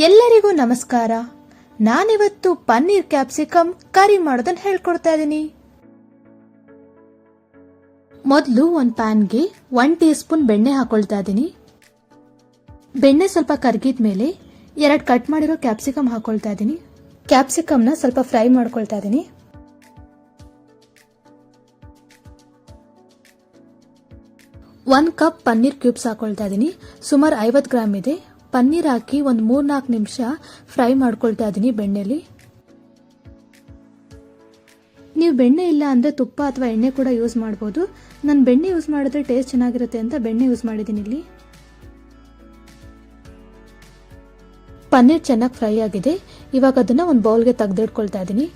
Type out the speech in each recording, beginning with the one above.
ಎಲ್ಲರಿಗೂ ನಮಸ್ಕಾರ. ನಾನಿವತ್ತು ಪನ್ನೀರ್ ಕ್ಯಾಪ್ಸಿಕಮ್ ಕರಿ ಮಾಡೋದನ್ನ ಹೇಳ್ಕೊಡ್ತಾ ಇದ್ದೀನಿ. ಮೊದಲು ಒಂದು ಪ್ಯಾನ್ಗೆ 1 ಟೀ ಸ್ಪೂನ್ ಬೆಣ್ಣೆ ಹಾಕೊಳ್ತಾ ಇದ್ದೀನಿ. ಬೆಣ್ಣೆ ಸ್ವಲ್ಪ ಕರಗಿದ ಮೇಲೆ 2 ಕಟ್ ಮಾಡಿರೋ ಕ್ಯಾಪ್ಸಿಕಮ್ ಹಾಕೊಳ್ತಾ ಇದ್ದೀನಿ. ಕ್ಯಾಪ್ಸಿಕಮ್ನ ಸ್ವಲ್ಪ ಫ್ರೈ ಮಾಡ್ಕೊಳ್ತಾ ಇದ್ದೀನಿ. ಒಂದು ಕಪ್ ಪನ್ನೀರ್ ಕ್ಯೂಬ್ಸ್ ಹಾಕೊಳ್ತಾ ಇದ್ದೀನಿ. ಸುಮಾರು 50 ಗ್ರಾಮ್ ಇದೆ. ಪನ್ನೀರ್ ಹಾಕಿ ಒಂದು 3-4 ನಿಮಿಷ ಫ್ರೈ ಮಾಡ್ಕೊಳ್ತಾ ಇದ್ದೀನಿ ಬೆಣ್ಣೆಲಿ. ನೀವು ಬೆಣ್ಣೆ ಇಲ್ಲ ಅಂದರೆ ತುಪ್ಪ ಅಥವಾ ಎಣ್ಣೆ ಕೂಡ ಯೂಸ್ ಮಾಡ್ಬೋದು. ನಾನು ಬೆಣ್ಣೆ ಯೂಸ್ ಮಾಡಿದ್ರೆ ಟೇಸ್ಟ್ ಚೆನ್ನಾಗಿರುತ್ತೆ ಅಂತ ಬೆಣ್ಣೆ ಯೂಸ್ ಮಾಡಿದ್ದೀನಿ ಇಲ್ಲಿ. ಪನ್ನೀರ್ ಚೆನ್ನಾಗಿ ಫ್ರೈ ಆಗಿದೆ. ಇವಾಗ ಅದನ್ನ ಒಂದು ಬೌಲ್ಗೆ ತೆಗೆದಿಟ್ಕೊಳ್ತಾ ಇದ್ದೀನಿ.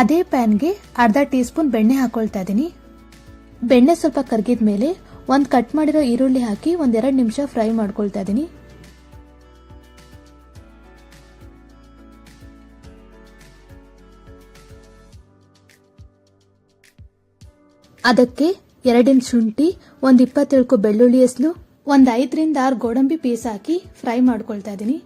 ಅದೇ ಪ್ಯಾನ್ಗೆ ಅರ್ಧ ಟೀ ಸ್ಪೂನ್ ಬೆಣ್ಣೆ ಹಾಕೊಳ್ತಾ ಇದ್ದೀನಿ. ಬೆಣ್ಣೆ ಸ್ವಲ್ಪ ಕರಗಿದ ಮೇಲೆ ಒಂದು ಕಟ್ ಮಾಡಿರೋ ಈರುಳ್ಳಿ ಹಾಕಿ 1-2 ನಿಮಿಷ ಫ್ರೈ ಮಾಡ್ಕೊಳ್ತಾ ಇದ್ದೀನಿ. ಅದಕ್ಕೆ 2 ಇಂಚ್ ಶುಂಠಿ, ಒಂದು 27 ಬೆಳ್ಳುಳ್ಳಿ ಎಸ್ಲು, ಒಂದು 5ರಿಂದ 6 ಗೋಡಂಬಿ ಪೀಸ್ ಹಾಕಿ ಫ್ರೈ ಮಾಡ್ಕೊಳ್ತಾ ಇದ್ದೀನಿ.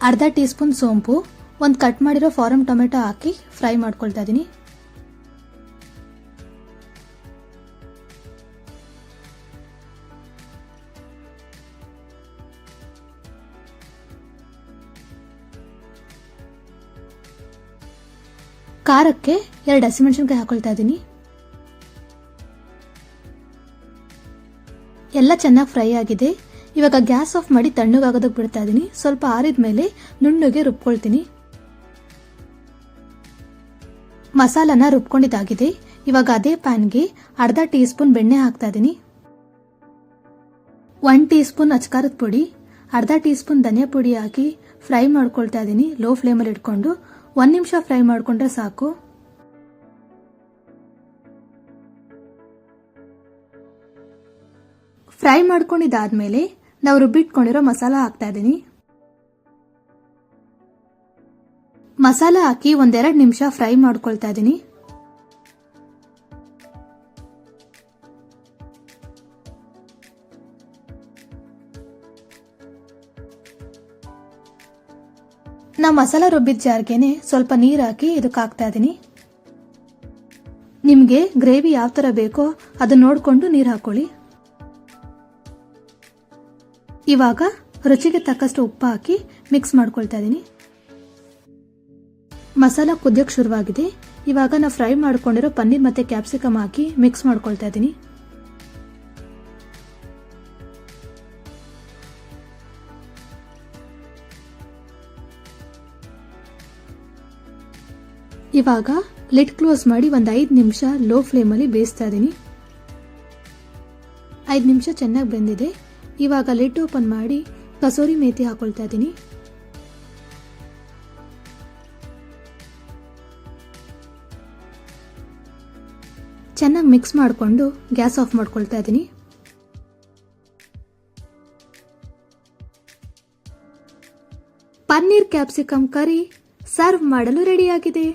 ಅರ್ಧ ಟೀ ಸ್ಪೂನ್ ಸೋಂಪು, ಒಂದು ಕಟ್ ಮಾಡಿರೋ ಫಾರಮ್ ಟೊಮೆಟೊ ಹಾಕಿ ಫ್ರೈ ಮಾಡ್ಕೊಳ್ತಾ ಇದ್ದೀನಿ. ಖಾರಕ್ಕೆ 2 ಹಸಿಮೆಣಸಿನಕಾಯಿ ಹಾಕೊಳ್ತಾ ಇದ್ದೀನಿ. ಎಲ್ಲ ಚೆನ್ನಾಗಿ ಫ್ರೈ ಆಗಿದೆ. ಇವಾಗ ಗ್ಯಾಸ್ ಆಫ್ ಮಾಡಿ ತಣ್ಣಗಾಗೋದಕ್ಕೆ ಬಿಡ್ತಾ ಇದ್ದೀನಿ. ಸ್ವಲ್ಪ ಆರಿದ ಮೇಲೆ ನುಣ್ಣಗೆ ರುಬ್ಕೊಳ್ತೀನಿ. ಮಸಾಲಾನ ರುಬ್ಕೊಂಡಿದ್ದಾಗಿದೆ. ಇವಾಗ ಅದೇ ಪ್ಯಾನ್ಗೆ ಅರ್ಧ ಟೀ ಸ್ಪೂನ್ ಬೆಣ್ಣೆ ಹಾಕ್ತಾ ಇದ್ದೀನಿ. 1 ಟೀ ಸ್ಪೂನ್ ಅಚ್ಕಾರದ ಪುಡಿ, ಅರ್ಧ ಟೀ ಸ್ಪೂನ್ ಧನಿಯಾ ಪುಡಿ ಹಾಕಿ ಫ್ರೈ ಮಾಡ್ಕೊಳ್ತಾ ಇದ್ದೀನಿ. ಲೋ ಫ್ಲೇಮಲ್ಲಿ ಇಟ್ಕೊಂಡು 1 ನಿಮಿಷ ಫ್ರೈ ಮಾಡ್ಕೊಂಡ್ರೆ ಸಾಕು. ಫ್ರೈ ಮಾಡ್ಕೊಂಡಿದ್ದಾದ್ಮೇಲೆ ನಾವು ರುಬ್ಬಿಟ್ಕೊಂಡಿರೋ ಮಸಾಲ ಹಾಕ್ತಾ ಇದ್ದೀನಿ. ಮಸಾಲ ಹಾಕಿ 1-2 ನಿಮಿಷ ಫ್ರೈ ಮಾಡ್ಕೊಳ್ತಾ ಇದ್ದೀನಿ. ನಾ ಮಸಾಲ ರುಬ್ಬಿದ ಜಾರ್ಗೆನೆ ಸ್ವಲ್ಪ ನೀರು ಹಾಕಿ ಇದಕ್ಕೆ ಹಾಕ್ತಾ ಇದ್ದೀನಿ. ನಿಮಗೆ ಗ್ರೇವಿ ಯಾವ ತರ ಬೇಕೋ ಅದನ್ನ ನೋಡ್ಕೊಂಡು ನೀರು ಹಾಕೊಳ್ಳಿ. ಇವಾಗ ರುಚಿಗೆ ತಕ್ಕಷ್ಟು ಉಪ್ಪು ಹಾಕಿ ಮಿಕ್ಸ್ ಮಾಡ್ಕೊಳ್ತಾ ಇದ್ದೀನಿ. ಮಸಾಲ ಕುದಿಯೋಕೆ ಶುರುವಾಗಿದೆ. ಇವಾಗ ನಾವು ಫ್ರೈ ಮಾಡ್ಕೊಂಡಿರೋ ಪನ್ನೀರ್ ಮತ್ತೆ ಕ್ಯಾಪ್ಸಿಕಮ್ ಹಾಕಿ ಮಿಕ್ಸ್ ಮಾಡ್ಕೊಳ್ತಾ ಇದ್ದೀನಿ. ಇವಾಗ ಲಿಡ್ ಕ್ಲೋಸ್ ಮಾಡಿ ಒಂದು 5 ನಿಮಿಷ ಲೋ ಫ್ಲೇಮಲ್ಲಿ ಬೇಯಿಸ್ತಾ ಇದ್ದೀನಿ. 5 ನಿಮಿಷ ಚೆನ್ನಾಗಿ ಬೆಂದಿದೆ. ಇವಾಗ ಲಿಡ್ ಓಪನ್ ಮಾಡಿ ಕಸೂರಿ ಮೇಥಿ ಹಾಕೊಳ್ತಾ ಇದ್ದೀನಿ. ಚೆನ್ನಾಗಿ ಮಿಕ್ಸ್ ಮಾಡಿಕೊಂಡು ಗ್ಯಾಸ್ ಆಫ್ ಮಾಡ್ಕೊಳ್ತಾ ಇದ್ದೀನಿ. ಪನ್ನೀರ್ ಕ್ಯಾಪ್ಸಿಕಮ್ ಕರಿ ಸರ್ವ್ ಮಾಡಲು ರೆಡಿಯಾಗಿದೆ.